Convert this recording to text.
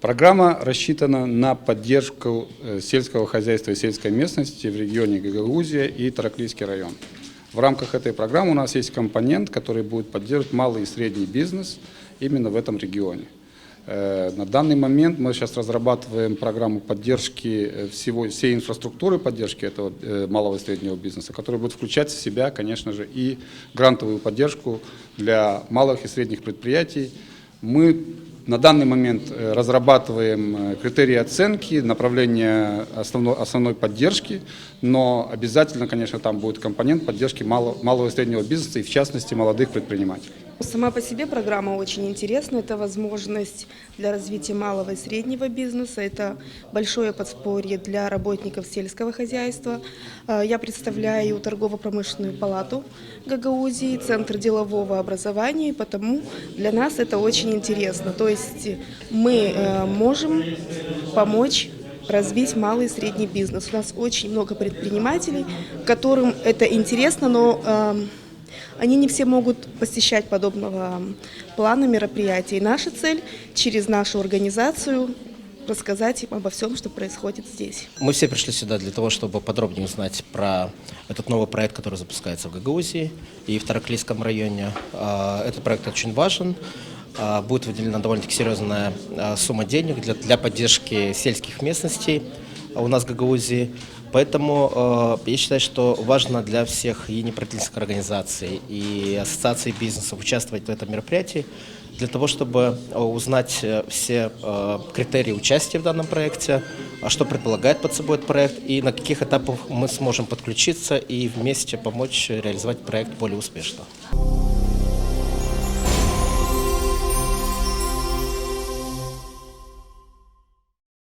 Программа рассчитана на поддержку сельского хозяйства и сельской местности в регионе Гагаузия и Тараклийский район. В рамках этой программы у нас есть компонент, который будет поддерживать малый и средний бизнес именно в этом регионе. На данный момент мы сейчас разрабатываем программу поддержки всей инфраструктуры поддержки этого малого и среднего бизнеса, которая будет включать в себя, конечно же, и грантовую поддержку для малых и средних предприятий. Мы на данный момент разрабатываем критерии оценки, направления основной поддержки, но обязательно, конечно, там будет компонент поддержки малого и среднего бизнеса и, в частности, молодых предпринимателей. Сама по себе программа очень интересна. Это возможность для развития малого и среднего бизнеса. Это большое подспорье для работников сельского хозяйства. Я представляю торгово-промышленную палату Гагаузии, Центр делового образования, и потому для нас это очень интересно. То есть мы можем помочь развить малый и средний бизнес. У нас очень много предпринимателей, которым это интересно, но они не все могут посещать подобного плана мероприятий. Наша цель через нашу организацию рассказать им обо всем, что происходит здесь. Мы все пришли сюда для того, чтобы подробнее узнать про этот новый проект, который запускается в Гагаузии и в Тараклийском районе. Этот проект очень важен. Будет выделена довольно-таки серьезная сумма денег для поддержки сельских местностей у нас в Гагаузии. Поэтому я считаю, что важно для всех и неправительственных организаций, и ассоциаций бизнеса участвовать в этом мероприятии, для того, чтобы узнать все критерии участия в данном проекте, что предполагает под собой этот проект и на каких этапах мы сможем подключиться и вместе помочь реализовать проект более успешно.